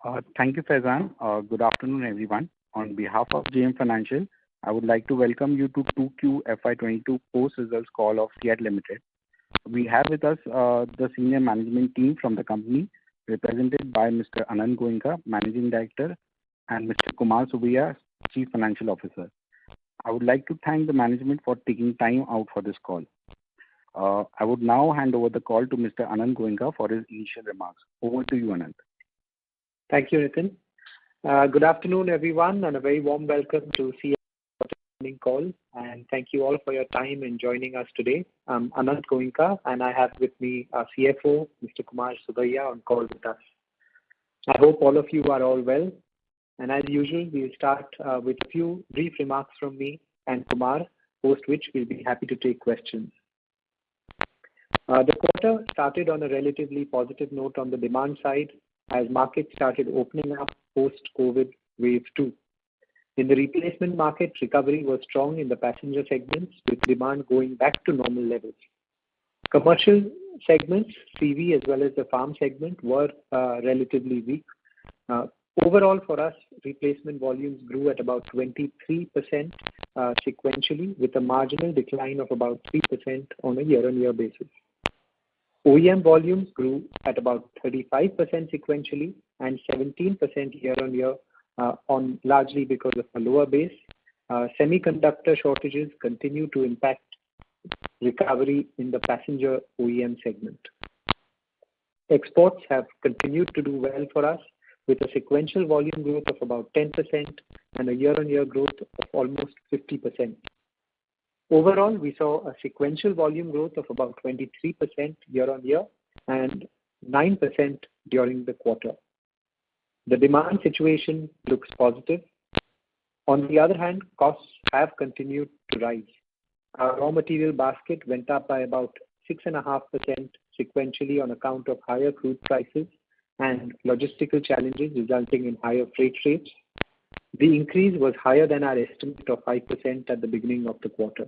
Thank you, Faizan. Good afternoon, everyone. On behalf of JM Financial, I would like to welcome you to 2Q FY22 post-results call of CEAT Limited. We have with us the senior management team from the company, represented by Mr. Anand Goenka, Managing Director, and Mr. Kumar Subbiah, Chief Financial Officer. I would like to thank the management for taking time out for this call. I would now hand over the call to Mr. Anand Goenka for his initial remarks. Over to you, Anand. Thank you, Nitin. Good afternoon, everyone, and a very warm welcome to CEAT earnings call. And thank you all for your time in joining us today. I'm Anand Goenka, and I have with me our CFO, Mr. Kumar Subbiah, on call with us. I hope all of you are all well. And as usual, we'll start with a few brief remarks from me and Kumar, post which we'll be happy to take questions. The quarter started on a relatively positive note on the demand side as markets started opening up post-COVID wave 2. In the replacement market, recovery was strong in the passenger segments with demand going back to normal levels. Commercial segments, CV as well as the farm segment were relatively weak. Overall for us, replacement volumes grew at about 23% sequentially with a marginal decline of about 3% on a year-on-year basis. OEM volumes grew at about 35% sequentially and 17% year-on-year on largely because of a lower base. Semiconductor shortages continue to impact recovery in the passenger OEM segment. Exports have continued to do well for us with a sequential volume growth of about 10% and a year-on-year growth of almost 50%. Overall, we saw a sequential volume growth of about 23% year-on-year and 9% during the quarter. The demand situation looks positive. On the other hand, costs have continued to rise. Our raw material basket went up by about 6.5% sequentially on account of higher crude prices and logistical challenges resulting in higher freight rates. The increase was higher than our estimate of 5% at the beginning of the quarter.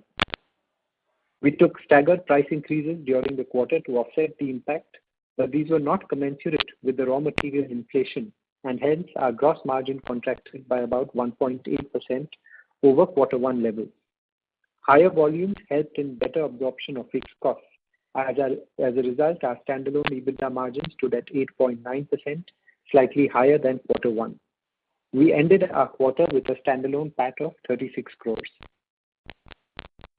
We took staggered price increases during the quarter to offset the impact, but these were not commensurate with the raw material inflation, and hence our gross margin contracted by about 1.8% over Q1 levels. Higher volumes helped in better absorption of fixed costs. As a result, our standalone EBITDA margin stood at 8.9%, slightly higher than Q1. We ended our quarter with a standalone PAT of 36 crores.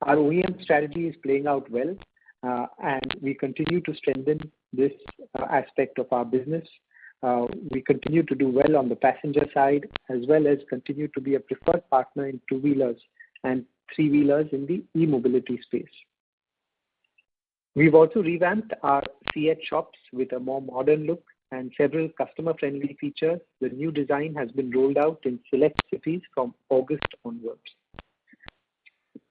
Our OEM strategy is playing out well, and we continue to strengthen this aspect of our business. We continue to do well on the passenger side, as well as continue to be a preferred partner in two-wheelers and three-wheelers in the e-mobility space. We've also revamped our CEAT shops with a more modern look and several customer-friendly features. The new design has been rolled out in select cities from August onwards.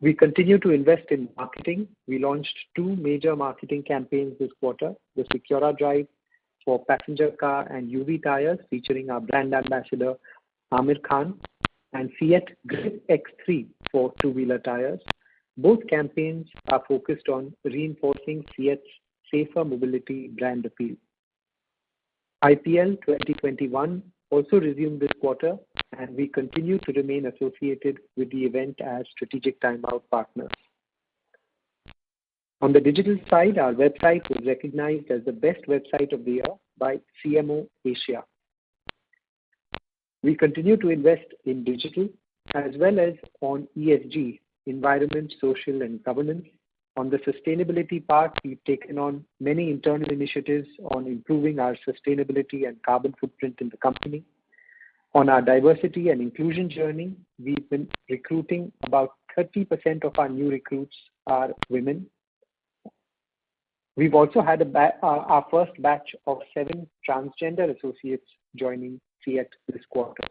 We continue to invest in marketing. We launched 2 major marketing campaigns this quarter, the Secura Drive for passenger car and UV tires featuring our brand ambassador Amir Khan, and CEAT Grip X3 for two-wheeler tires. Both campaigns are focused on reinforcing CEAT's safer mobility brand appeal. IPL 2021 also resumed this quarter, and we continue to remain associated with the event as strategic timeout partners. On the digital side, our website was recognized as the best website of the year by CMO Asia. We continue to invest in digital as well as on ESG, environment, social and governance. On the sustainability part, we've taken on many internal initiatives on improving our sustainability and carbon footprint in the company. On our diversity and inclusion journey, we've been recruiting about 30% of our new recruits are women. We've also had our first batch of 7 transgender associates joining CEAT this quarter.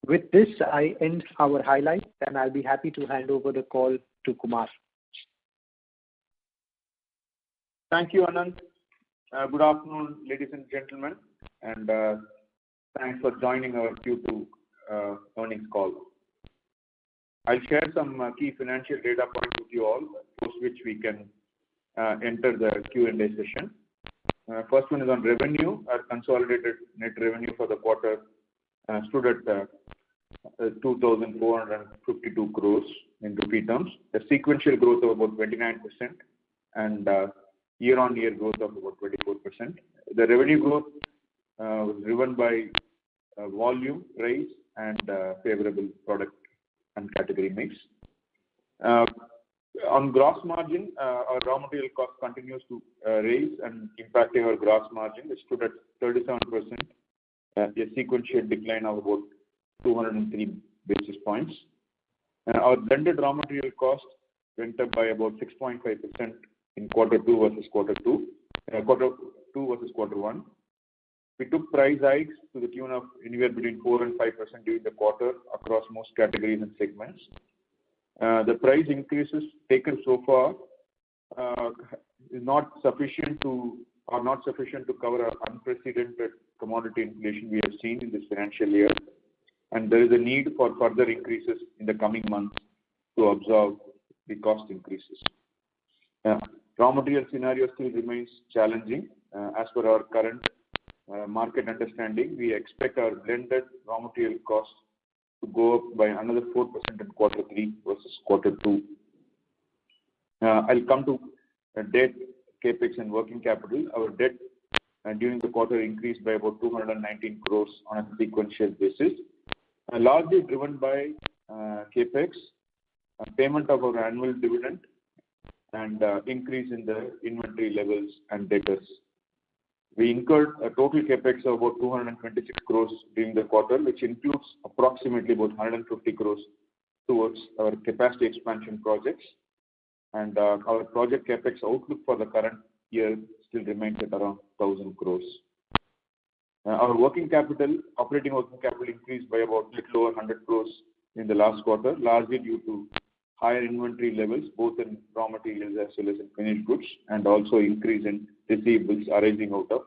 With this, I end our highlights, and I'll be happy to hand over the call to Kumar. Thank you, Anand. Good afternoon, ladies and gentlemen, and thanks for joining our Q2 earnings call. I'll share some key financial data points with you all, post which we can enter the Q&A session. First one is on revenue. Our consolidated net revenue for the quarter stood at 2,452 crores in rupee terms, a sequential growth of about 29% and year-on-year growth of about 24%. The revenue growth was driven by volume rise and favorable product and category mix. On gross margin, our raw material cost continues to rise and impacting our gross margin, which stood at 37%, a sequential decline of about 203 basis points. Our blended raw material cost went up by about 6.5% in quarter two versus quarter one. We took price hikes to the tune of anywhere between 4 and 5% during the quarter across most categories and segments. The price increases taken so far is not sufficient to cover our unprecedented commodity inflation we have seen in this financial year, and there is a need for further increases in the coming months to absorb the cost increases. Raw material scenario still remains challenging. As per our current market understanding, we expect our blended raw material costs to go up by another 4% in quarter three versus quarter two. I'll come to debt, capex, and working capital. Our debt during the quarter increased by about 219 crores on a sequential basis, largely driven by capex, payment of our annual dividend, and increase in the inventory levels and debtors. We incurred a total capex of about 226 crores during the quarter, which includes approximately about 150 crores towards our capacity expansion projects. And our project capex outlook for the current year still remains at around 1,000 crores. Our operating working capital increased by about a little over 100 crores in the last quarter, largely due to higher inventory levels, both in raw materials as well as in finished goods, and also increase in receivables arising out of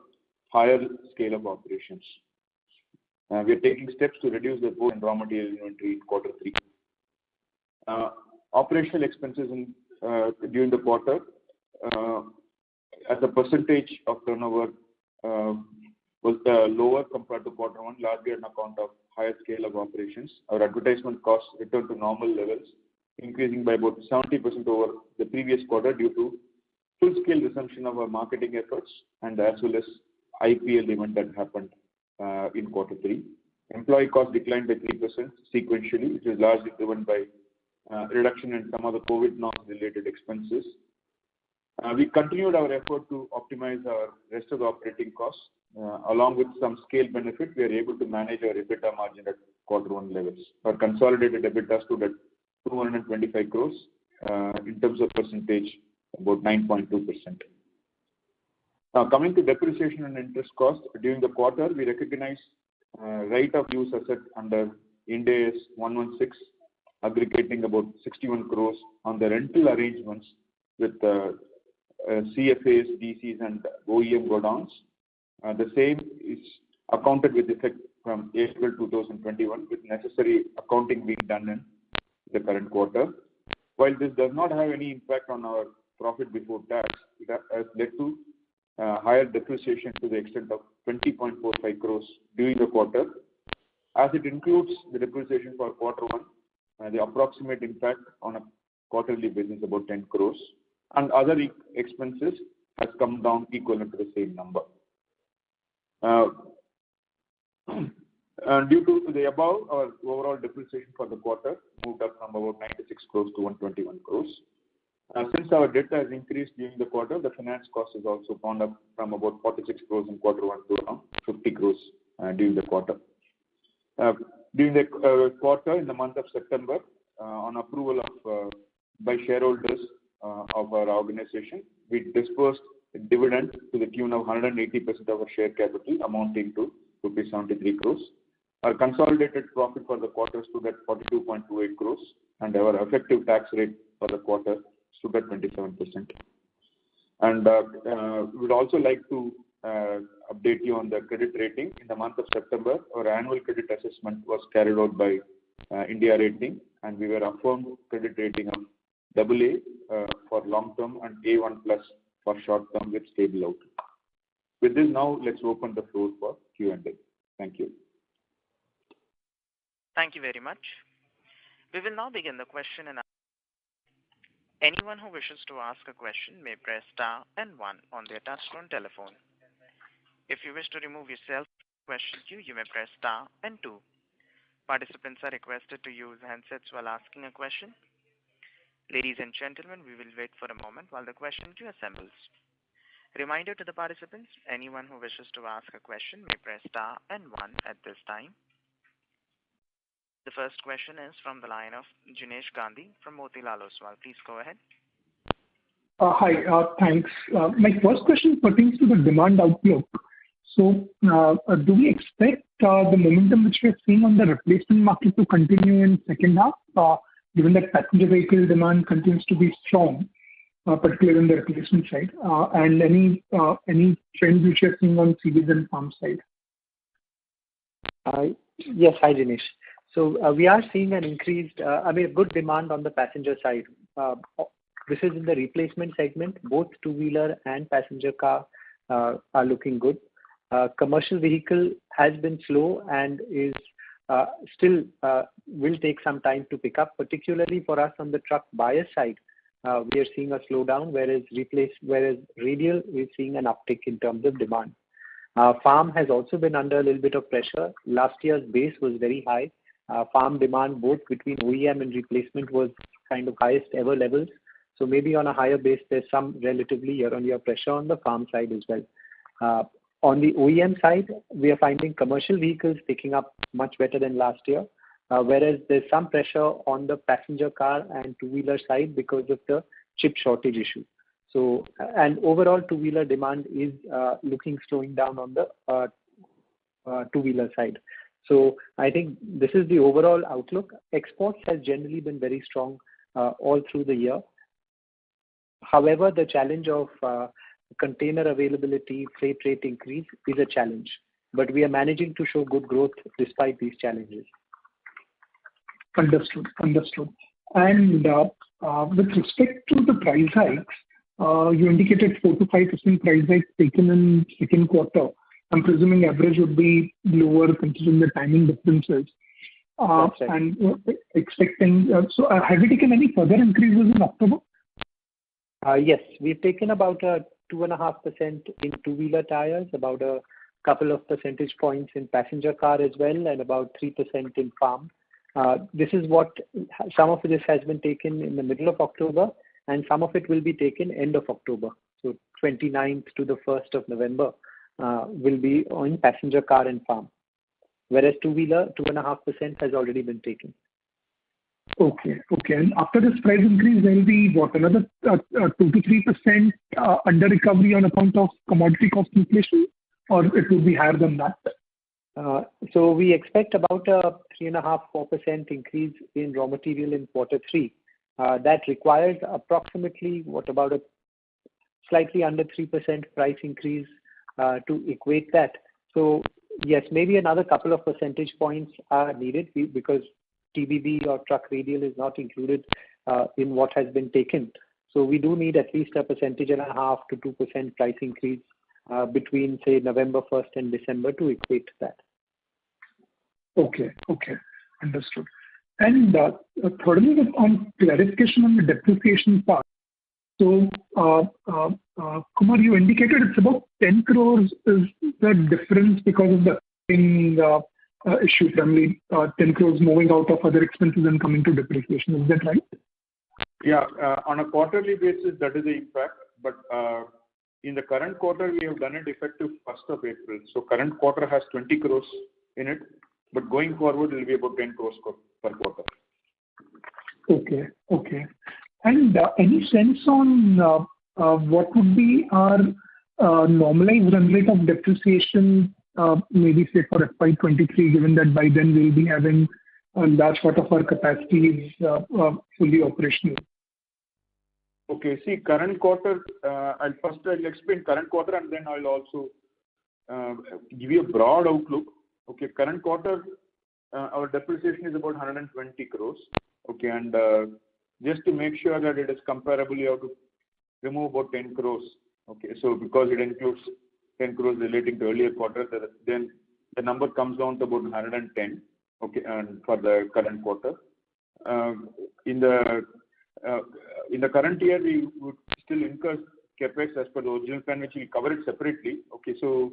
higher scale of operations. We are taking steps to reduce the both in raw material inventory in quarter three. Operational expenses during the quarter, as a percentage of turnover, was lower compared to quarter one, largely on account of higher scale of operations. Our advertisement costs returned to normal levels, increasing by about 70% over the previous quarter due to full-scale resumption of our marketing efforts and as well as IPL event that happened in quarter three. Employee costs declined by 3% sequentially, which is largely driven by reduction in some of the COVID norms-related expenses. We continued our effort to optimize our rest of the operating costs. Along with some scale benefit, we are able to manage our EBITDA margin at quarter one levels. Our consolidated EBITDA stood at 225 crores, in terms of percentage, about 9.2%. Now, coming to depreciation and interest costs, during the quarter, we recognized right of use asset under Ind AS 116, aggregating about 61 crores on the rental arrangements with CFAs, DCs, and OEM godowns. The same is accounted with effect from April 2021, with necessary accounting being done in the current quarter. While this does not have any impact on our profit before tax, it has led to higher depreciation to the extent of 20.45 crores during the quarter. As it includes the depreciation for quarter one, the approximate impact on a quarterly basis about 10 crores, and other expenses has come down equivalent to the same number. Due to the above, our overall depreciation for the quarter moved up from about 96 crores to 121 crores. Since our debt has increased during the quarter, the finance cost has also gone up from about 46 crores in quarter one to around 50 crores during the quarter. During the quarter, in the month of September, on approval by shareholders of our organization, we disbursed a dividend to the tune of 180% of our share capital, amounting to rupees 73 crores. Our consolidated profit for the quarter stood at 42.28 crores, and our effective tax rate for the quarter stood at 27%. And we would also like to update you on the credit rating. In the month of September, our annual credit assessment was carried out by India Rating, and we were affirmed credit rating of AA for long term and A1+ for short term with stable outlook. With this, now let's open the floor for Q&A. Thank you. Thank you very much. We will now begin the question and answer. Anyone who wishes to ask a question may press star and 1 on their touchtone telephone. If you wish to remove yourself from the question queue, you may press star and 2. Participants are requested to use handsets while asking a question. Ladies and gentlemen, we will wait for a moment while the question queue assembles. Reminder to the participants, anyone who wishes to ask a question may press star and 1 at this time. The first question is from the line of Jinesh Gandhi from Motilal Oswal. Please go ahead. Hi, thanks. My first question pertains to the demand outlook. So, do we expect the momentum which we are seeing on the replacement market to continue in second half, given that passenger vehicle demand continues to be strong, particularly on the replacement side, and any trends which you are seeing on CVs and farm side? Yes, hi Dinesh. So we are seeing an increased, good demand on the passenger side. This is in the replacement segment. Both two-wheeler and passenger car are looking good. Commercial vehicle has been slow and is still will take some time to pick up, particularly for us on the truck buyer side. We are seeing a slowdown, whereas radial is seeing an uptick in terms of demand. Farm has also been under a little bit of pressure. Last year's base was very high. Farm demand both between OEM and replacement was kind of highest ever levels. So maybe on a higher base, there's some relatively year-on-year pressure on the farm side as well. On the OEM side, we are finding commercial vehicles picking up much better than last year, whereas there's some pressure on the passenger car and two-wheeler side because of the chip shortage issue. So, and overall two-wheeler demand is slowing down on the two-wheeler side. So I think this is the overall outlook. Exports has generally been very strong all through the year. However, the challenge of container availability, freight rate increase is a challenge. But we are managing to show good growth despite these challenges. Understood. And with respect to the price hikes, you indicated 4 to 5% price hikes taken in second quarter. I'm presuming average would be lower considering the timing differences. Right. And expecting, so have you taken any further increases in October? Yes, we've taken about 2.5% in two-wheeler tires, about a couple of percentage points in passenger car as well, and about 3% in farm. This is what some of this has been taken in the middle of October, and some of it will be taken end of October. So 29th to the 1st of November will be on passenger car and farm, whereas two-wheeler 2.5% has already been taken. Okay. And after this price increase, there will be what, another 2 to 3% under recovery on account of commodity cost inflation, or it will be higher than that? So we expect about a 3.5-4% increase in raw material in quarter 3. That requires approximately about a slightly under 3% price increase to equate that. So yes, maybe another couple of percentage points are needed because TBB or truck radial is not included in what has been taken. So we do need at least 1.5% to 2% price increase between, say, November 1st and December to equate that. Okay. Understood. And thirdly, on clarification on the depreciation part. So, Kumar, you indicated it's about 10 crores is the difference because of the issue, primarily 10 crores moving out of other expenses and coming to depreciation. Is that right? Yeah, on a quarterly basis, that is the impact. But in the current quarter, we have done it effective 1st of April. So current quarter has 20 crores in it, but going forward, it will be about 10 crores per quarter. Okay. And any sense on what would be our normalized run rate of depreciation, maybe say for FY23, given that by then we'll be having a large part of our capacities fully operational? Okay, see, current quarter, I'll explain current quarter and then I'll also give you a broad outlook. Okay, current quarter, our depreciation is about 120 crores. Okay, and just to make sure that it is comparable, you have to remove about 10 crores. Okay, so because it includes 10 crores relating to earlier quarter, then the number comes down to about 110, okay, and for the current quarter. In the current year, we would still incur capex as per the original plan, which we cover it separately. Okay, so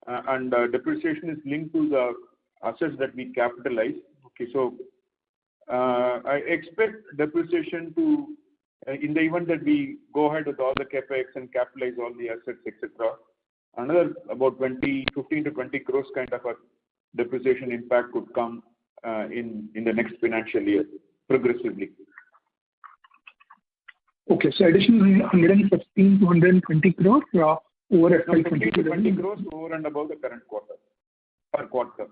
and depreciation is linked to the assets that we capitalize. Okay, so I expect depreciation to, in the event that we go ahead with all the capex and capitalize all the assets, etc., another about 15 to 20 crores kind of a depreciation impact could come in the next financial year progressively. Okay, so additional 115 to 120 crores over FY 22. 20 crores over and above the current quarter, per quarter.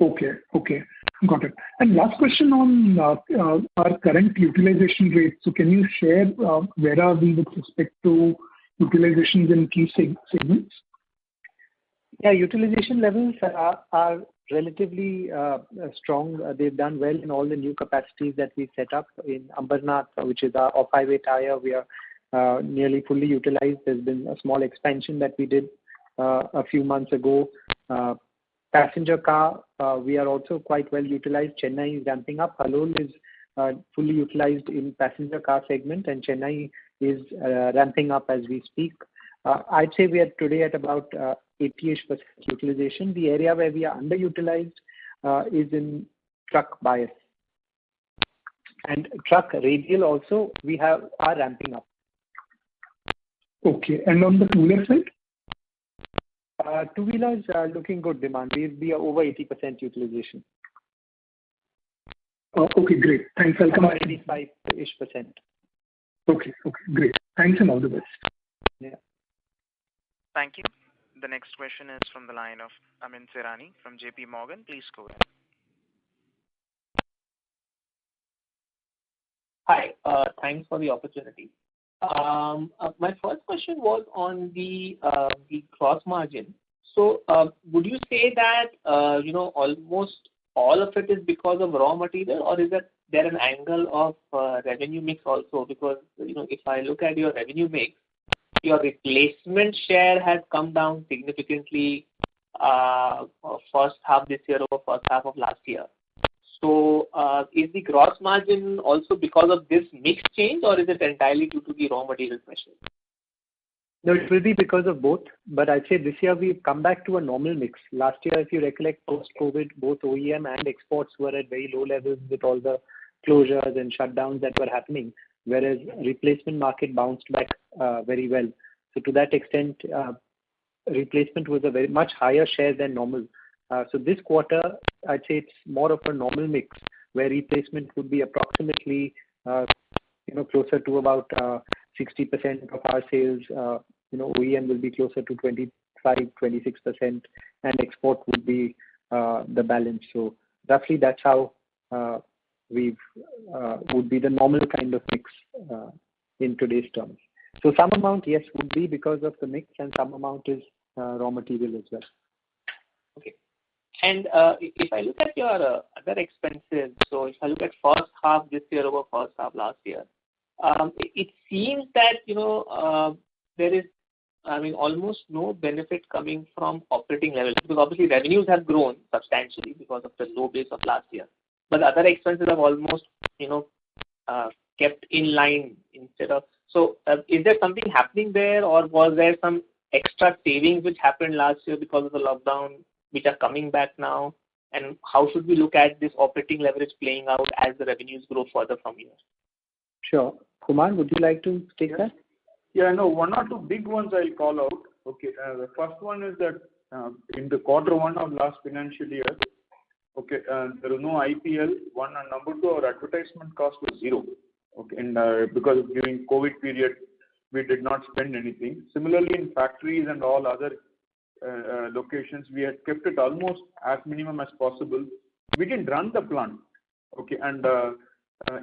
Okay, got it. And last question on our current utilization rate. So can you share where are we with respect to utilizations in key segments? Yeah, utilization levels are relatively strong. They've done well in all the new capacities that we set up in Ambernath, which is our off-highway tire. We are nearly fully utilized. There's been a small expansion that we did a few months ago. Passenger car, we are also quite well utilized. Chennai is ramping up. Halol is fully utilized in passenger car segment, and Chennai is ramping up as we speak. I'd say we are today at about 80-ish% utilization. The area where we are underutilized is in truck bias. And truck radial also, we are ramping up. Okay, and on the two-wheeler side? Two-wheelers are looking good demand. We are over 80% utilization. Okay, great. Thanks. I'll come back. 85-ish%. Okay, great. Thanks and all the best. Yeah. Thank you. The next question is from the line of Amyn Pirani from JP Morgan. Please go ahead. Hi, thanks for the opportunity. My first question was on the gross margin. So, would you say that almost all of it is because of raw material, or is there an angle of revenue mix also? Because if I look at your revenue mix, your replacement share has come down significantly first half this year over first half of last year. So, is the gross margin also because of this mix change, or is it entirely due to the raw material pressure? No, it will be because of both. But I'd say this year we've come back to a normal mix. Last year, if you recollect, post-COVID, both OEM and exports were at very low levels with all the closures and shutdowns that were happening, whereas replacement market bounced back very well. So to that extent, replacement was a very much higher share than normal. So this quarter, I'd say it's more of a normal mix where replacement would be approximately, closer to about 60% of our sales. OEM will be closer to 25-26%, and export would be the balance. So roughly that's how would be the normal kind of mix in today's terms. So some amount, yes, would be because of the mix, and some amount is raw material as well. Okay. And if I look at your other expenses, so if I look at first half this year over first half last year, it seems that there is, almost no benefit coming from operating levels, because obviously revenues have grown substantially because of the low base of last year, but other expenses have almost kept in line instead of. So is there something happening there, or was there some extra savings which happened last year because of the lockdown, which are coming back now? And how should we look at this operating leverage playing out as the revenues grow further from here? Sure. Kumar, would you like to take that? Yeah, no, one or two big ones I'll call out. Okay, the first one is that in the quarter one of last financial year, okay, there was no IPL, one, and number two, our advertisement cost was zero. Okay, and because during COVID period, we did not spend anything. Similarly, in factories and all other locations, we had kept it almost as minimum as possible. We didn't run the plant, okay, and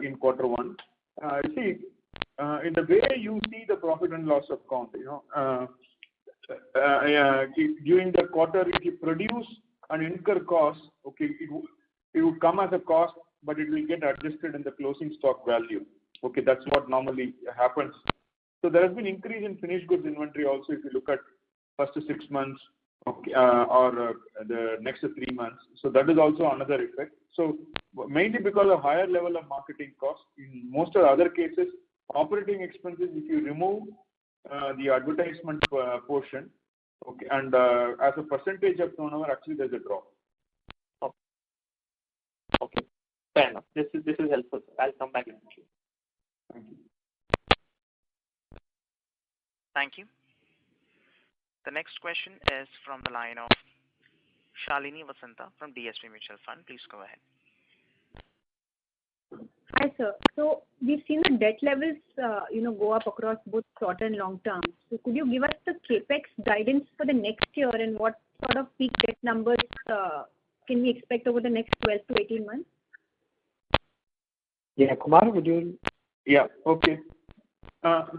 in quarter one. In the way you see the profit and loss account, during the quarter, if you produce and incur costs, okay, it would come as a cost, but it will get adjusted in the closing stock value. Okay, that's what normally happens. So there has been increase in finished goods inventory also if you look at first 6 months, okay, or the next 3 months. So that is also another effect. So mainly because of higher level of marketing costs. In most of the other cases, operating expenses, if you remove the advertisement portion, okay, and as a percentage of turnover, actually there's a drop. Okay, fair enough. This is helpful. I'll come back in the queue. Thank you. Thank you. The next question is from the line of Shalini Vasanta from DSP Mutual Fund. Please go ahead. Hi, sir. So we've seen the debt levels, go up across both short and long term. So could you give us the capex guidance for the next year, and what sort of peak debt numbers can we expect over the next 12 to 18 months? Yeah, Kumar, would you? Yeah. Okay.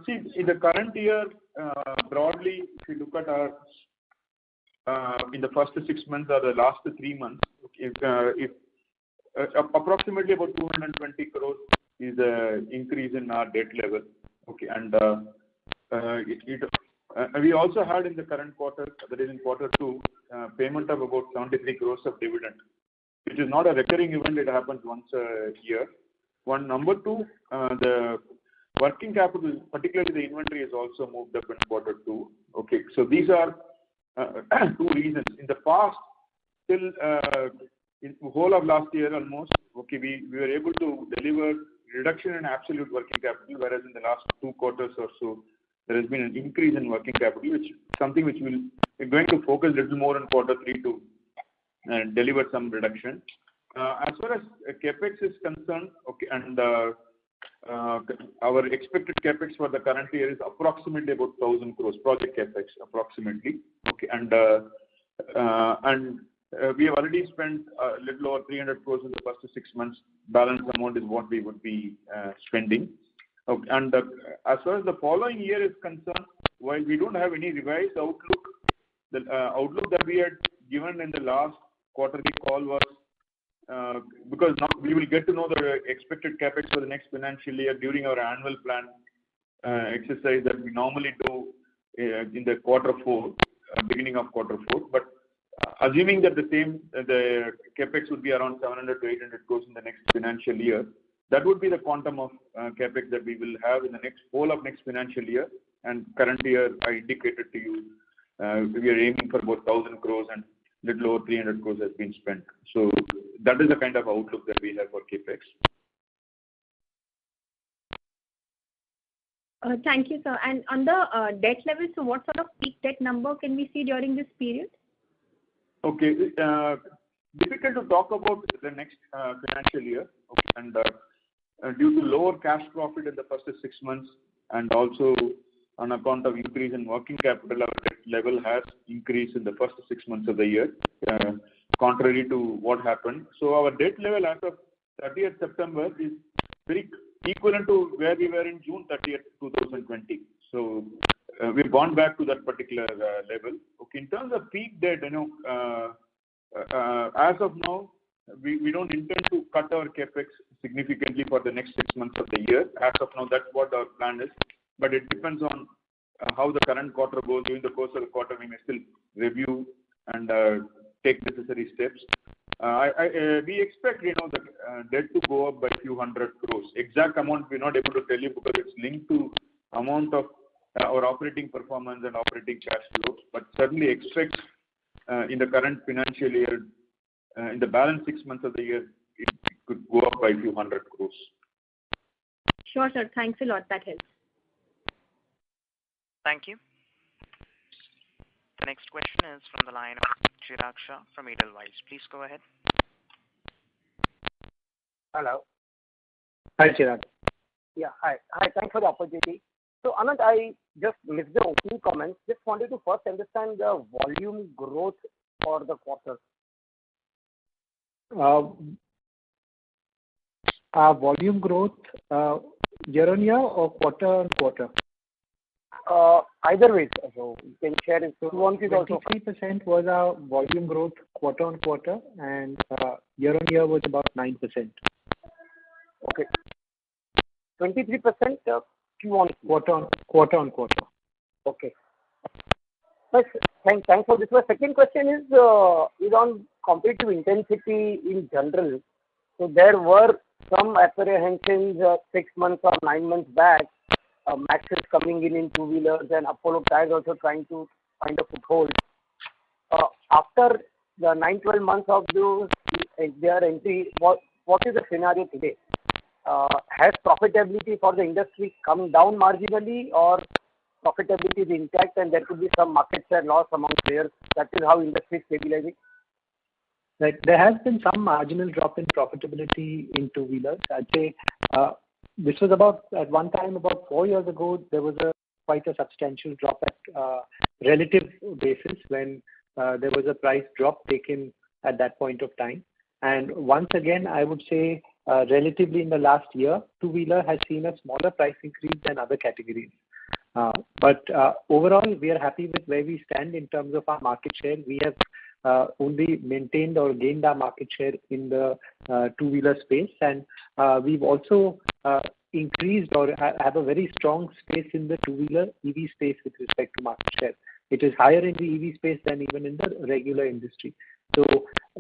See, in the current year, broadly, if you look at our in the first 6 months or the last 3 months, if approximately about 220 crores is the increase in our debt level. Okay, and we also had in the current quarter, that is in quarter 2, payment of about 73 crores of dividend, which is not a recurring event. It happens once a year. One. Number 2, the working capital, particularly the inventory, has also moved up in quarter 2. Okay, so these are 2 reasons. In the past, till in the whole of last year almost, okay, we were able to deliver reduction in absolute working capital, whereas in the last 2 quarters or so, there has been an increase in working capital, which something which we're going to focus a little more in quarter 3 to deliver some reduction. As far as capex is concerned, okay, and our expected capex for the current year is approximately about 1,000 crores, project capex approximately. Okay, and we have already spent a little over 300 crores in the first 6 months. Balance amount is what we would be spending. Okay, and as far as the following year is concerned, while we don't have any revised outlook, the outlook that we had given in the last quarterly call was because now we will get to know the expected capex for the next financial year during our annual plan exercise that we normally do in the quarter 4, beginning of quarter 4. But assuming that the capex would be around 700 to 800 crores in the next financial year, that would be the quantum of capex that we will have in the whole of next financial year. And current year, I indicated to you, we are aiming for about 1,000 crores, and little over 300 crores has been spent. So that is the kind of outlook that we have for capex. Thank you, sir. And on the debt level, so what sort of peak debt number can we see during this period? Okay, difficult to talk about the next financial year. Okay, and due to lower cash profit in the first 6 months, and also on account of increase in working capital, our debt level has increased in the first 6 months of the year, contrary to what happened. So our debt level as of 30th September is very equivalent to where we were in June 30th, 2020. So we've gone back to that particular level. Okay, in terms of peak debt, as of now, we don't intend to cut our capex significantly for the next 6 months of the year. As of now, that's what our plan is. But it depends on how the current quarter goes. During the course of the quarter, we may still review and take necessary steps. We expect the debt to go up by a few hundred crores. Exact amount we're not able to tell you because it's linked to amount of our operating performance and operating cash flows. But certainly expect in the current financial year, in the balance 6 months of the year, it could go up by a few hundred crores. Sure, sir. Thanks a lot. That helps. Thank you. The next question is from the line of Chirag Shah from Edelweiss. Please go ahead. Hello. Hi, Chirag. Yeah, hi. Hi, thanks for the opportunity. So, Anand, I just missed the opening comments. Just wanted to first understand the volume growth for the quarter. Volume growth year-on-year or quarter-on-quarter? Either way, so you can share it. 23% was our volume growth quarter-on-quarter, and year-on-year was about 9%. Okay. 23% Q1. Quarter-on-quarter. Okay. Thanks for this. My second question is on competitive intensity in general. So there were some apprehensions 6 months or 9 months back. Maxis coming in two-wheelers and Apollo Tyres also trying to find a foothold. After the 9-12 months of their entry, what is the scenario today? Has profitability for the industry come down marginally, or profitability is intact and there could be some market share loss among players? That is how industry is stabilizing. Right. There has been some marginal drop in profitability in two-wheelers. I'd say this was at one time, about 4 years ago, there was quite a substantial drop at relative basis when there was a price drop taken at that point of time. And once again, I would say relatively in the last year, two-wheeler has seen a smaller price increase than other categories. But overall, we are happy with where we stand in terms of our market share. We have only maintained or gained our market share in the two-wheeler space, and we've also increased or have a very strong space in the two-wheeler EV space with respect to market share. It is higher in the EV space than even in the regular industry. So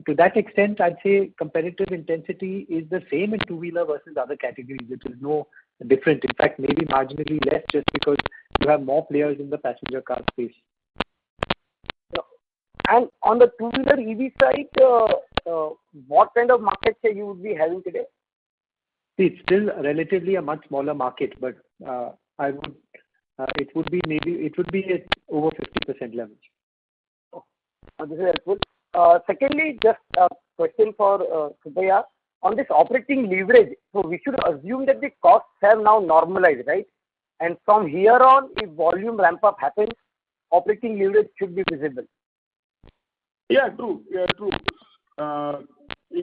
to that extent, I'd say competitive intensity is the same in two-wheeler versus other categories. It is no different. In fact, maybe marginally less just because you have more players in the passenger car space. And on the two-wheeler EV side, what kind of market share you would be having today? It's still relatively a much smaller market, but it would be at over 50% levels. This is helpful. Secondly, just a question for Subbaiah. On this operating leverage, so we should assume that the costs have now normalized, right? And from here on, if volume ramp up happens, operating leverage should be visible. Yeah, true.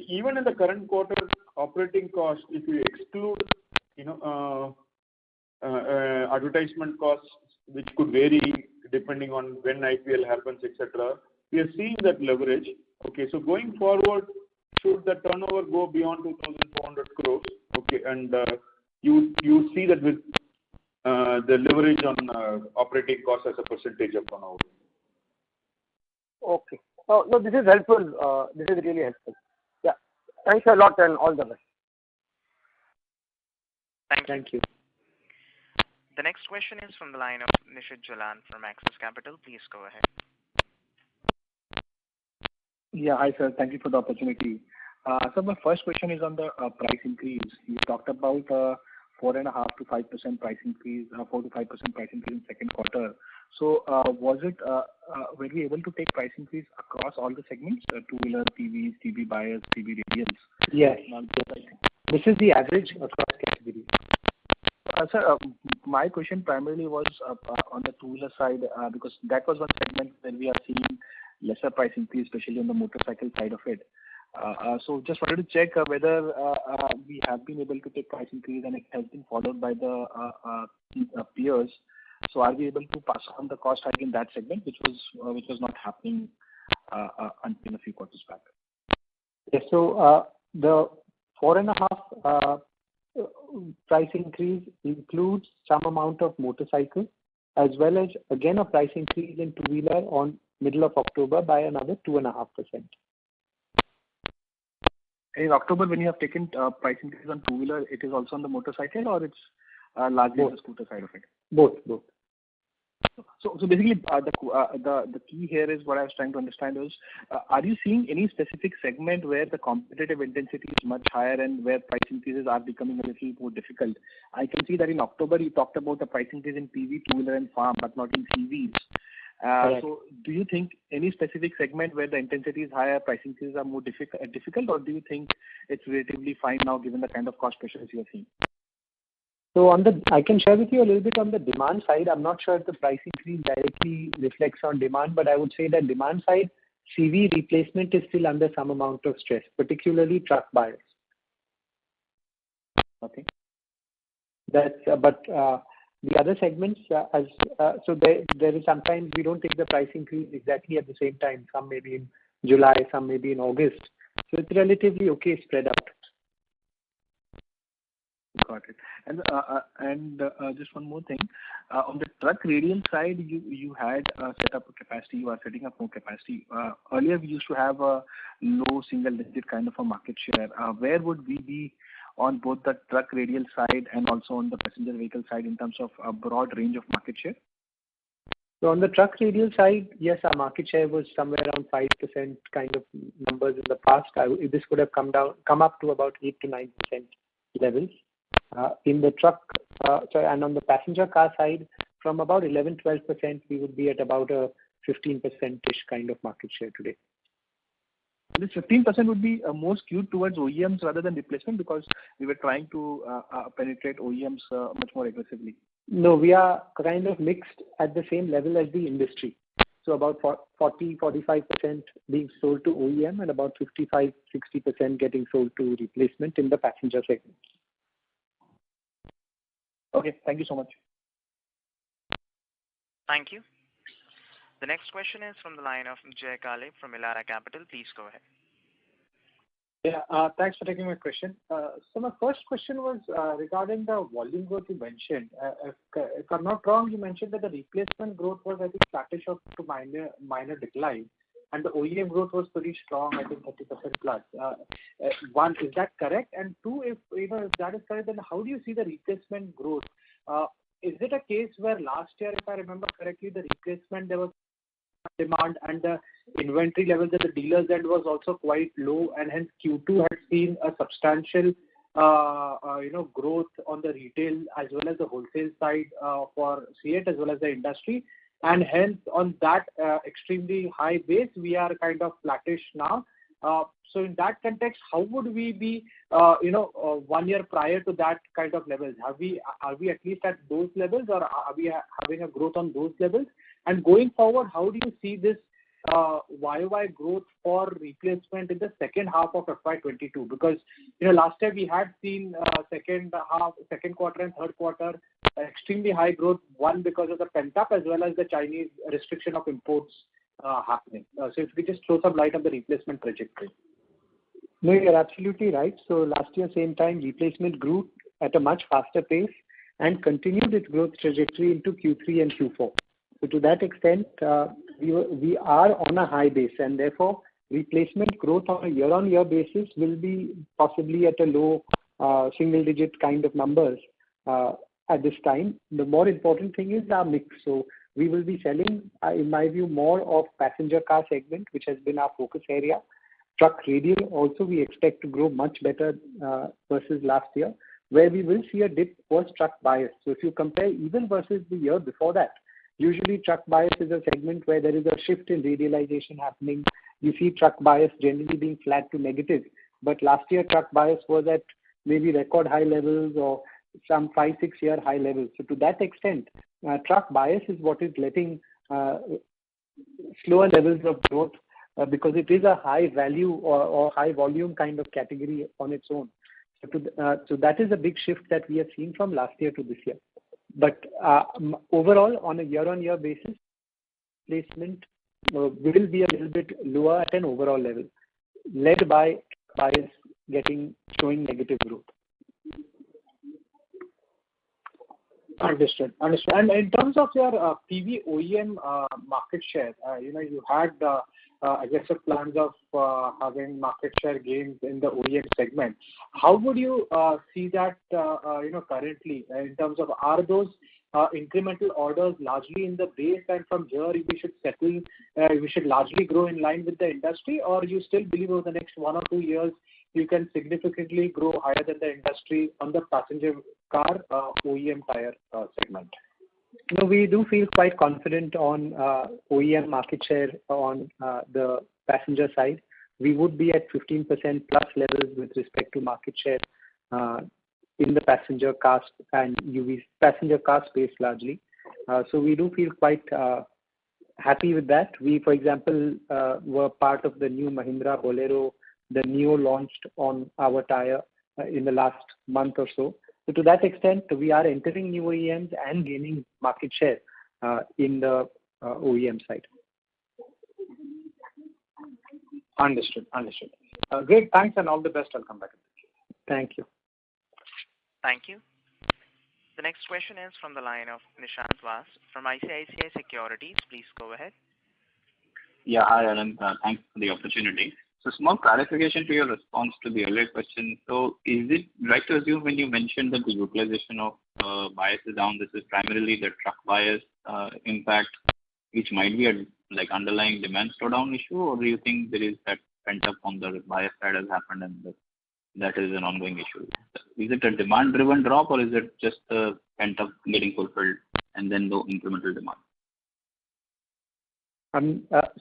Even in the current quarter, operating cost, if you exclude, advertisement costs, which could vary depending on when IPL happens, etc., we are seeing that leverage. Okay, so going forward, should the turnover go beyond 2,400 crores? Okay, and you see that with the leverage on operating costs as a percentage of turnover. Okay. No, this is helpful. This is really helpful. Yeah. Thanks a lot and all the best. Thank you. The next question is from the line of Nishit Jalan from Axis Capital. Please go ahead. Yeah, hi sir. Thank you for the opportunity. So my first question is on the price increase. You talked about 4.5 to 5% price increase, 4 to 5% price increase in second quarter. So were we able to take price increase across all the segments, two-wheeler, TVs, TB buyers, TB radials? Yes. This is the average across categories. Sir, my question primarily was on the two-wheeler side because that was one segment where we are seeing lesser price increase, especially on the motorcycle side of it. So just wanted to check whether we have been able to take price increase and it has been followed by the peers. So are we able to pass on the cost hike in that segment, which was not happening until a few quarters back? Yes. So the 4.5 price increase includes some amount of motorcycle, as well as again a price increase in two-wheeler on middle of October by another 2.5%. In October, when you have taken price increase on two-wheeler, it is also on the motorcycle, or it's largely on the scooter side of it? Both. So basically, the key here is what I was trying to understand is, are you seeing any specific segment where the competitive intensity is much higher and where price increases are becoming a little more difficult? I can see that in October you talked about the price increase in PV, two-wheeler and farm, but not in CVs. So do you think any specific segment where the intensity is higher, price increases are more difficult, or do you think it's relatively fine now given the kind of cost pressures you are seeing? So I can share with you a little bit on the demand side. I'm not sure if the price increase directly reflects on demand, but I would say that demand side, CV replacement is still under some amount of stress, particularly truck buyers. Okay. But the other segments, so there is sometimes we don't take the price increase exactly at the same time. Some maybe in July, some maybe in August. So it's relatively okay spread out. Got it. And just one more thing. On the truck radial side, you had set up a capacity. You are setting up more capacity. Earlier, we used to have a low single-digit kind of a market share. Where would we be on both the truck radial side and also on the passenger vehicle side in terms of a broad range of market share? So on the truck radial side, yes, our market share was somewhere around 5% kind of numbers in the past. This could have come up to about 8 to 9% levels. In the truck, and on the passenger car side, from about 11-12%, we would be at about a 15%-ish kind of market share today. This 15% would be more skewed towards OEMs rather than replacement because we were trying to penetrate OEMs much more aggressively. No, we are kind of mixed at the same level as the industry. So about 40-45% being sold to OEM and about 55-60% getting sold to replacement in the passenger segment. Okay, thank you so much. Thank you. The next question is from the line of Jay Kale from Elara Capital. Please go ahead. Yeah, thanks for taking my question. So my first question was regarding the volume growth you mentioned. If I'm not wrong, you mentioned that the replacement growth was, I think, flattish or to minor decline, and the OEM growth was pretty strong, I think 30% plus. One, is that correct? And two, if that is correct, then how do you see the replacement growth? Is it a case where last year, if I remember correctly, the replacement there was demand and the inventory levels at the dealers end was also quite low, and hence Q2 had seen a substantial growth on the retail as well as the wholesale side for CEAT as well as the industry, and hence on that extremely high base we are kind of flattish now. So in that context, how would we be 1 year prior to that kind of levels? Are we at least at those levels, or are we having a growth on those levels? And going forward, how do you see this YOY growth for replacement in the second half of FY22? Because last year we had seen second quarter and third quarter extremely high growth, one because of the pent up as well as the Chinese restriction of imports happening. So if we just throw some light on the replacement trajectory. No, you're absolutely right. So last year, same time, replacement grew at a much faster pace and continued its growth trajectory into Q3 and Q4. So to that extent, we are on a high base, and therefore replacement growth on a year-on-year basis will be possibly at a low single-digit kind of numbers at this time. The more important thing is our mix. So we will be selling, in my view, more of passenger car segment, which has been our focus area. Truck radial also we expect to grow much better versus last year. Where we will see a dip was truck bias. So if you compare even versus the year before that, usually truck bias is a segment where there is a shift in radialization happening. You see truck bias generally being flat to negative. But last year truck bias was at maybe record high levels or some 5-6 year high levels. So to that extent, truck bias is what is letting slower levels of growth because it is a high value or high volume kind of category on its own. So that is a big shift that we have seen from last year to this year. But overall, on a year-on-year basis, placement will be a little bit lower at an overall level, led by bias showing negative growth. Understood. And in terms of your PV OEM market share, you had aggressive plans of having market share gains in the OEM segment. How would you see that currently in terms of, are those incremental orders largely in the base, and from here we should settle, we should largely grow in line with the industry, or you still believe over the next 1 or 2 years you can significantly grow higher than the industry on the passenger car OEM tire segment? No, we do feel quite confident on OEM market share on the passenger side. We would be at 15% plus levels with respect to market share in the passenger car and UV passenger car space largely. So we do feel quite happy with that. We, for example, were part of the new Mahindra Bolero, the Neo launched on our tire in the last month or so. So to that extent, we are entering new OEMs and gaining market share in the OEM side. Understood. Great. Thanks and all the best. I'll come back. Thank you. Thank you. The next question is from the line of Nishant Vas from ICICI Securities. Please go ahead. Yeah, hi, Anand. Thanks for the opportunity. So small clarification to your response to the earlier question. So is it right to assume when you mentioned that the utilization of bias is down, this is primarily the truck bias impact, which might be a like underlying demand slowdown issue, or do you think there is that pent up on the bias side has happened and that is an ongoing issue? Is it a demand driven drop, or is it just pent up getting fulfilled and then no incremental demand?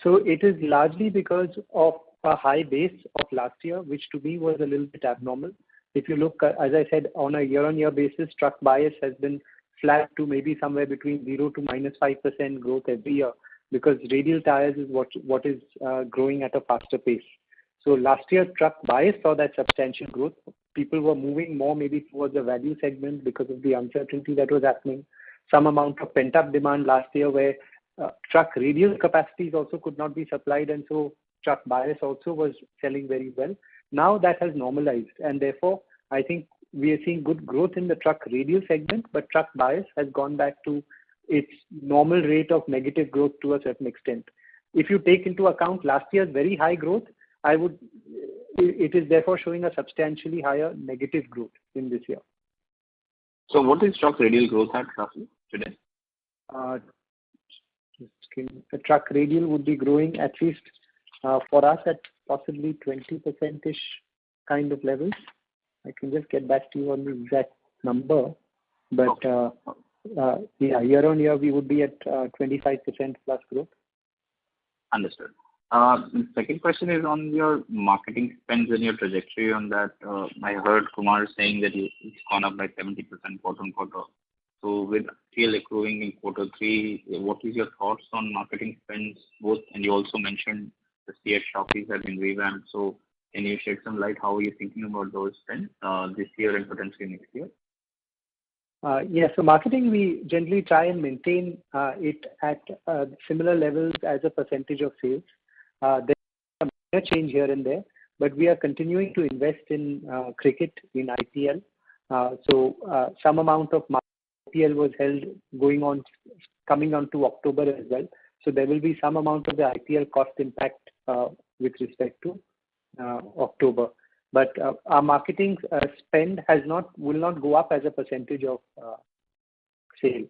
So it is largely because of a high base of last year, which to me was a little bit abnormal. If you look, as I said, on a year-on-year basis, truck bias has been flat to maybe somewhere between 0 to -5% growth every year, because radial tires is what is growing at a faster pace. So last year, truck bias saw that substantial growth. People were moving more maybe towards the value segment because of the uncertainty that was happening. Some amount of pent-up demand last year where truck radial capacities also could not be supplied, and so truck bias also was selling very well. Now that has normalized, and therefore I think we are seeing good growth in the truck radial segment, but truck bias has gone back to its normal rate of negative growth to a certain extent. If you take into account last year's very high growth, it is therefore showing a substantially higher negative growth in this year. So what is truck radial growth at roughly today? The truck radial would be growing at least for us at possibly 20%-ish kind of levels. I can just get back to you on the exact number, but year on year we would be at 25% plus growth. Understood. The second question is on your marketing spends and your trajectory on that. I heard Kumar saying that it's gone up by 70% quarter on quarter. So with still accruing in quarter 3, what is your thoughts on marketing spends both? And you also mentioned the CS Shoppies have been revamped. So can you shed some light how are you thinking about those spends this year and potentially next year? Yes, so marketing we generally try and maintain it at similar levels as a percentage of sales. There's a minor change here and there, but we are continuing to invest in cricket, in IPL. So some amount of IPL was held coming on to October as well. So there will be some amount of the IPL cost impact with respect to October. But our marketing spend will not go up as a percentage of sale.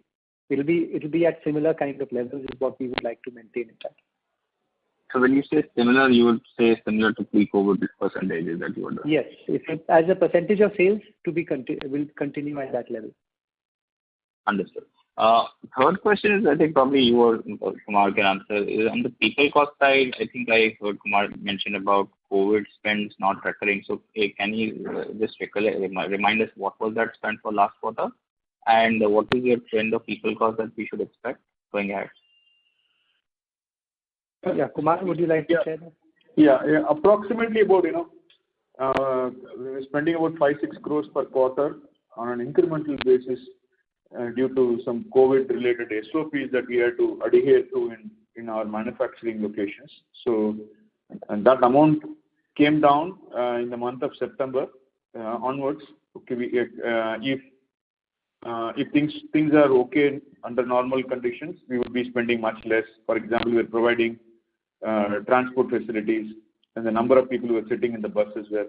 It'll be at similar kind of levels is what we would like to maintain it at. So when you say similar, you would say similar to pre-COVID percentages that you were doing? Yes, as a percentage of sales will continue at that level. Understood. Third question is, I think probably you or Kumar can answer, is on the people cost side. I think I heard Kumar mention about COVID spends not recurring. So can you just remind us what was that spend for last quarter, and what is your trend of people cost that we should expect going ahead? Yeah, Kumar, would you like to share that? Yeah, approximately about we're spending about 5-6 crores per quarter on an incremental basis due to some COVID-related SOPs that we had to adhere to in our manufacturing locations. So, and that amount came down in the month of September onwards. Okay, if things are okay under normal conditions, we would be spending much less. For example, we're providing transport facilities, and the number of people who are sitting in the buses were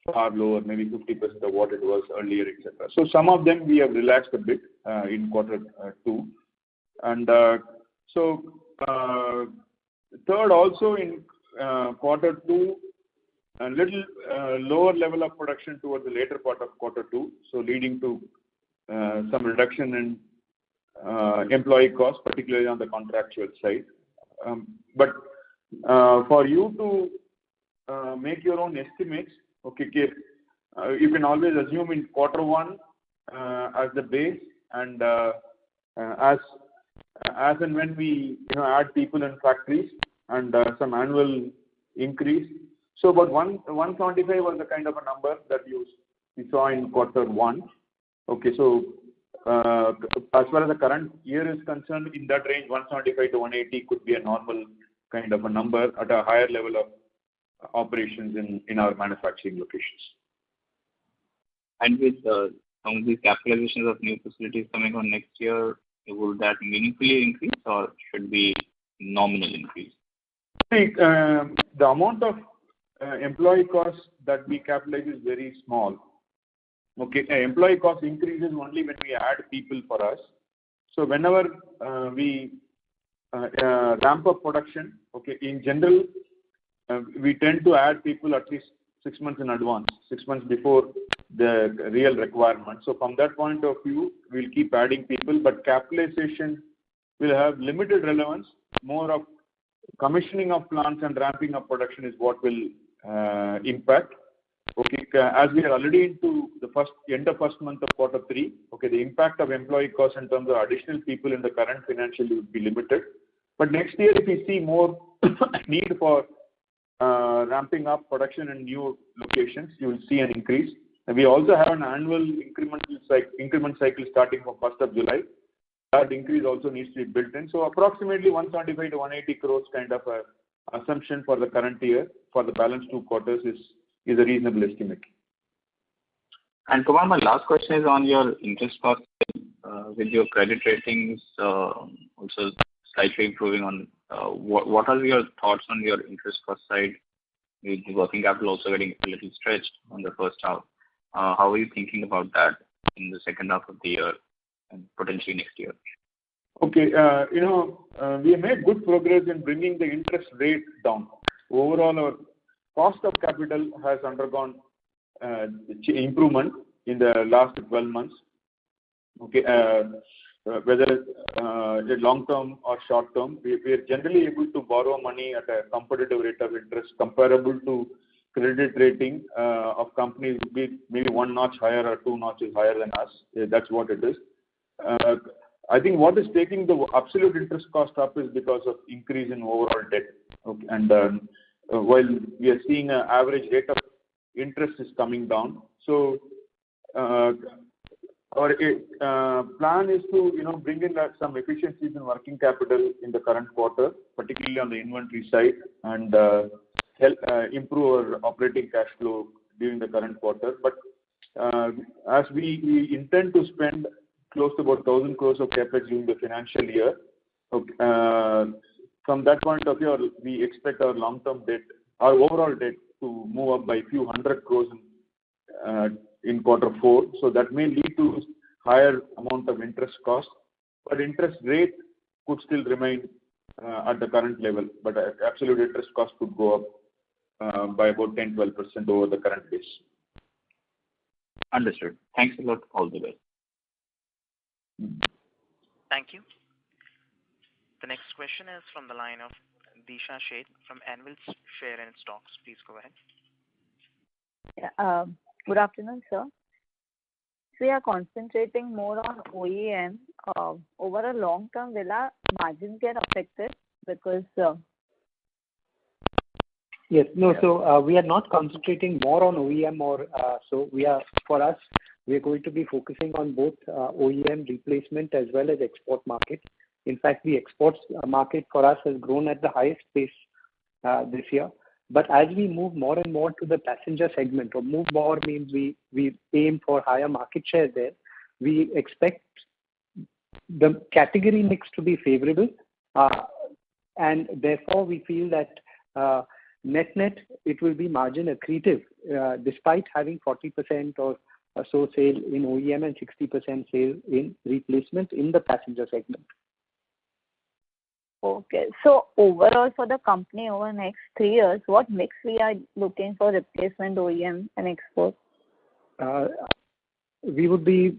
far lower, maybe 50% of what it was earlier, etc. So some of them we have relaxed a bit in quarter 2, and third also in quarter 2, a little lower level of production towards the later part of quarter 2, so leading to some reduction in employee costs, particularly on the contractual side. But for you to make your own estimates, okay, you can always assume in quarter 1 as the base, and as and when we add people in factories and some annual increase. So about 175 was the kind of a number that we saw in quarter 1. Okay, so as far as the current year is concerned, in that range, 175 to 180 could be a normal kind of a number at a higher level of operations in our manufacturing locations. And with some of these capitalizations of new facilities coming on next year, will that meaningfully increase or should be nominal increase? The amount of employee costs that we capitalize is very small. Okay, employee cost increases only when we add people for us. So whenever we ramp up production, okay, in general, we tend to add people at least 6 months in advance, 6 months before the real requirement. So from that point of view, we'll keep adding people, but capitalization will have limited relevance. More of commissioning of plants and ramping up production is what will impact. Okay, as we are already into the end of first month of quarter 3, okay, the impact of employee costs in terms of additional people in the current financial year would be limited. But next year, if we see more need for ramping up production in new locations, you will see an increase. And we also have an annual increment cycle starting from 1st of July. That increase also needs to be built in. So approximately 175 to 180 crores kind of a assumption for the current year for the balance 2 quarters is a reasonable estimate. And Kumar, my last question is on your interest cost with your credit ratings also slightly improving on. What are your thoughts on your interest cost side with the working capital also getting a little stretched on the first half? How are you thinking about that in the second half of the year and potentially next year? Okay, we have made good progress in bringing the interest rate down. Overall, our cost of capital has undergone improvement in the last 12 months. Okay, whether long term or short term, we are generally able to borrow money at a competitive rate of interest comparable to credit rating of companies would be maybe 1 notch higher or 2 notches higher than us. That's what it is. I think what is taking the absolute interest cost up is because of increase in overall debt. Okay, and while we are seeing an average rate of interest is coming down, so our plan is to bring in some efficiencies in working capital in the current quarter, particularly on the inventory side, and help improve our operating cash flow during the current quarter. But as we intend to spend close to about 1,000 crores of capex during the financial year, okay, from that point of view, we expect our long-term debt, our overall debt, to move up by a few hundred crores in quarter 4. So that may lead to higher amount of interest cost, but interest rate could still remain at the current level. But absolute interest cost could go up by about 10-12% over the current base. Understood. Thanks a lot. All the best. Thank you. The next question is from the line of Disha Sheth from Anvil Share and Stocks. Please go ahead. Yeah, good afternoon, sir. So we are concentrating more on OEM. Over a long term, will our margins get affected? Because yes, no. So we are not concentrating more on OEM, or so we are. For us, we are going to be focusing on both OEM replacement as well as export market. In fact, the exports market for us has grown at the highest pace this year. But as we move more and more to the passenger segment, or move more means we aim for higher market share there, we expect the category mix to be favorable. And therefore, we feel that net it will be margin accretive despite having 40% or so sale in OEM and 60% sale in replacement in the passenger segment. okay, so overall for the company over the next 3 years, what mix we are looking for replacement, OEM, and export? We would be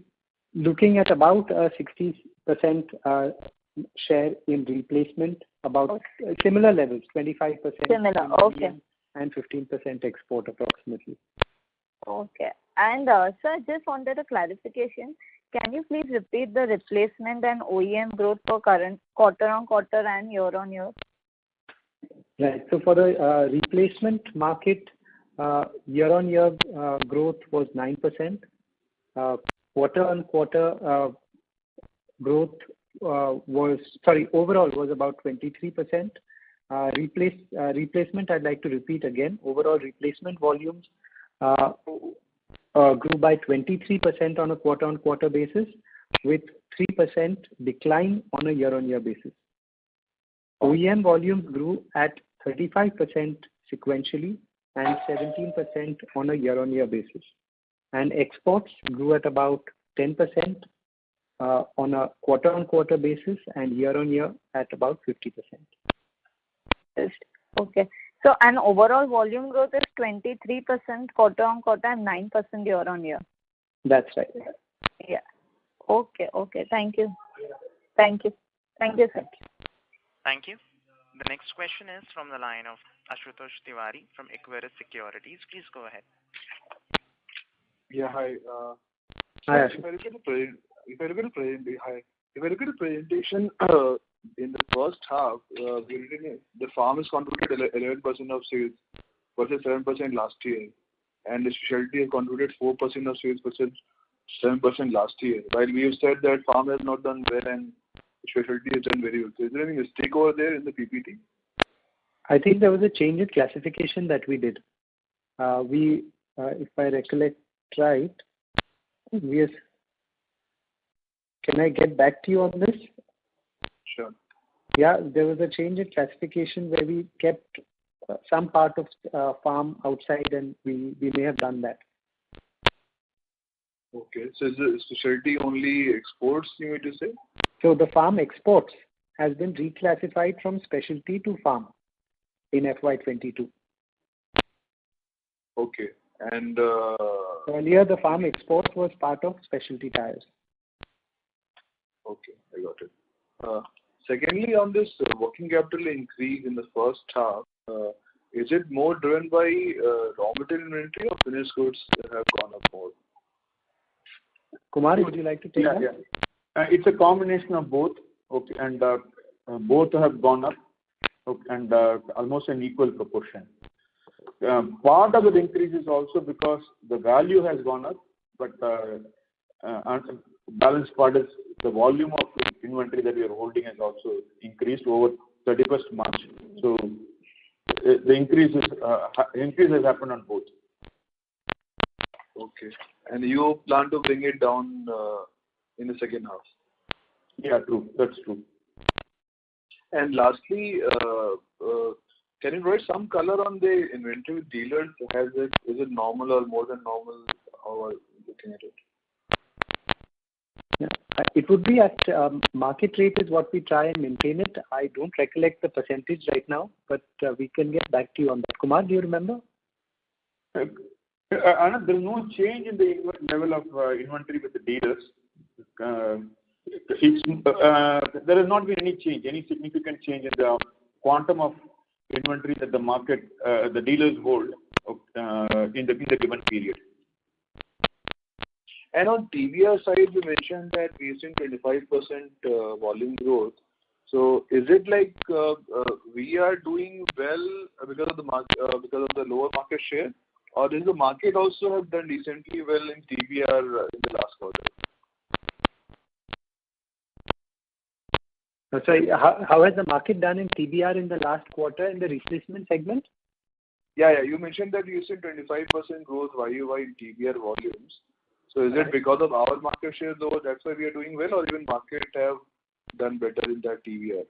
looking at about 60% share in replacement, about similar levels, 25% Similar, okay. And 15% export approximately. Okay. And sir, just wanted a clarification. Can you please repeat the replacement and OEM growth for current quarter-on-quarter and year-on-year? Right. So for the replacement market, year-on-year growth was 9%. Quarter-on-quarter growth overall was about 23%. Replacement, I'd like to repeat again. Overall replacement volumes grew by 23% on a quarter-on-quarter basis, with 3% decline on a year-on-year basis. OEM volumes grew at 35% sequentially and 17% on a year-on-year basis. And exports grew at about 10% on a quarter-on-quarter basis and year-on-year at about 50%. Okay. So an overall volume growth is 23% quarter-on-quarter and 9% year-on-year. That's right. Yeah. Okay. Thank you. Thank you, sir. Thank you. The next question is from the line of Ashutosh Tiwari from Equirus Securities. Please go ahead. Yeah, hi. Hi, If I look at the presentation in the first half, the farm has contributed 11% of sales versus 7% last year, and the specialty has contributed 4% of sales versus 7% last year. While we have said that farm has not done well and specialty has done very well. So is there any mistake over there in the PPT? I think there was a change in classification that we did. If I recollect right, can I get back to you on this? Sure. Yeah, there was a change in classification where we kept some part of farm outside, and we may have done that. Okay, so is the specialty only exports, you mean to say? So the farm exports has been reclassified from specialty to farm in FY22. Okay, and earlier the farm exports was part of specialty tires. Okay, I got it. Secondly, on this working capital increase in the first half, is it more driven by raw material inventory or finished goods that have gone up more? Kumar, would you like to take that? Yeah. It's a combination of both. Okay, and both have gone up, okay, and almost an equal proportion. Part of the increase is also because the value has gone up, but balance part is the volume of inventory that we are holding has also increased over 31st March. So the increase has happened on both. Okay, and you plan to bring it down in the second half? Yeah, true. That's true. And lastly, can you provide some color on the inventory with dealers? Is it normal or more than normal? How are you looking at it? Yeah. It would be at market rate is what we try and maintain it. I don't recollect the percentage right now, but we can get back to you on that. Kumar, do you remember? Anand, there is no change in the level of inventory with the dealers. There has not been any change, any significant change in the quantum of inventory that the market, the dealers hold in the given period. And on TBR side, you mentioned that we've seen 25% volume growth. So is it like we are doing well because of the because of the lower market share, or does the market also have done decently well in TBR in the last quarter? Sorry, how has the market done in TBR in the last quarter in the replacement segment? Yeah. You mentioned that you said 25% growth YOY in TBR volumes. So is it because of our market share though, that's why we are doing well, or even market have done better in that TBR?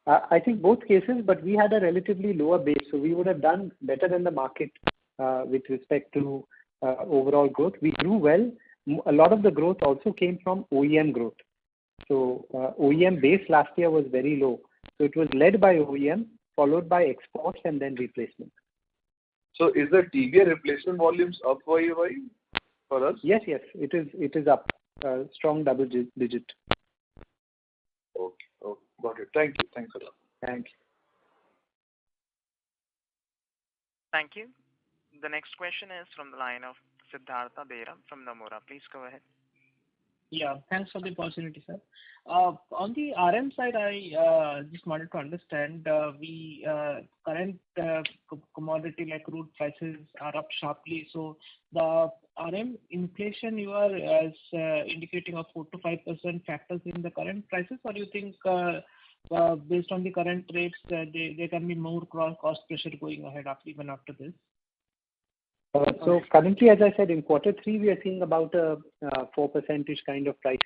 I think both cases, but we had a relatively lower base, so we would have done better than the market with respect to overall growth. We grew well. A lot of the growth also came from OEM growth. So OEM base last year was very low. So it was led by OEM, followed by exports and then replacement. So is the TBR replacement volumes up YOY for us? Yes, it is up, strong double digit. Okay, got it. Thank you. Thanks a lot. Thank you. Thank you. The next question is from the line of Siddhartha Bera from Nomura. Please go ahead. Yeah, thanks for the opportunity, sir. On the RM side, I just wanted to understand current commodity like crude prices are up sharply. So the RM inflation you are indicating of 4 to 5% factors in the current prices, or do you think based on the current rates there can be more cost pressure going ahead even after this? So currently, as I said, in quarter three, we are seeing about a 4% kind of price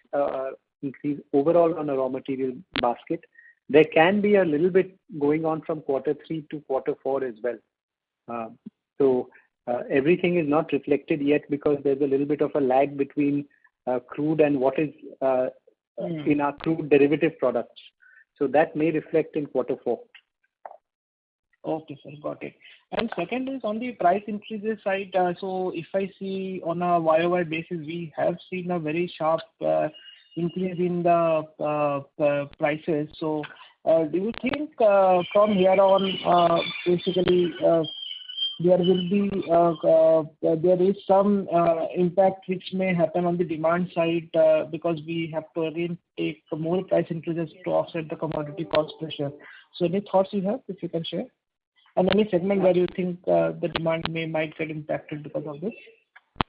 increase overall on a raw material basket. There can be a little bit going on from quarter three to quarter four as well. So everything is not reflected yet because there's a little bit of a lag between crude and what is in our crude derivative products. So that may reflect in quarter four. Okay, sir. Got it. And second is on the price increases side. So if I see on a YOY basis, we have seen a very sharp increase in the prices. So do you think from here on, basically, there is some impact which may happen on the demand side because we have to again take more price increases to offset the commodity cost pressure. So any thoughts you have, if you can share? And any segment where you think the demand might get impacted because of this?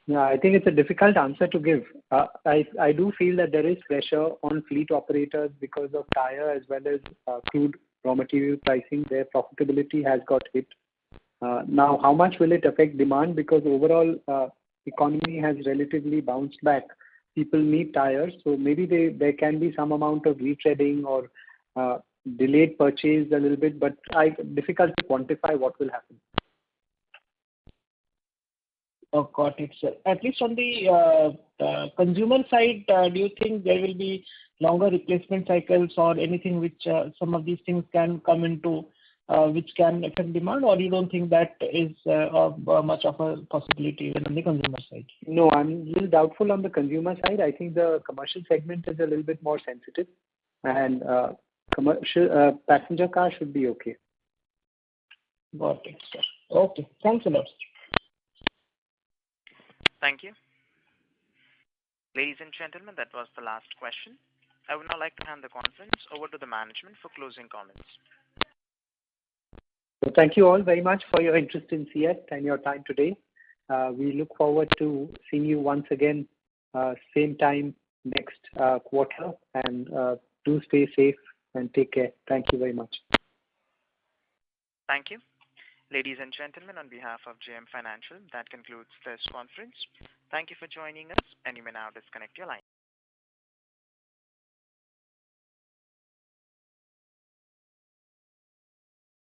Yeah, I think it's a difficult answer to give. I do feel that there is pressure on fleet operators because of tire as well as crude raw material pricing. Their profitability has got hit. Now, how much will it affect demand? Because overall economy has relatively bounced back. People need tires, so maybe there can be some amount of retreading or delayed purchase a little bit, but difficult to quantify what will happen. Oh, got it, sir. At least on the consumer side, do you think there will be longer replacement cycles or anything which some of these things can come into which can affect demand, or you don't think that is much of a possibility even on the consumer side? No, I'm a little doubtful on the consumer side. I think the commercial segment is a little bit more sensitive, and commercial passenger car should be okay. Got it, sir. Okay, thanks a lot. Thank you. Ladies and gentlemen, that was the last question. I would now like to hand the conference over to the management for closing comments. So thank you all very much for your interest in CEAT and your time today. We look forward to seeing you once again, same time next quarter, and do stay safe and take care. Thank you very much. Thank you. Ladies and gentlemen, on behalf of JM Financial, that concludes this conference. Thank you for joining us, and you may now disconnect your line.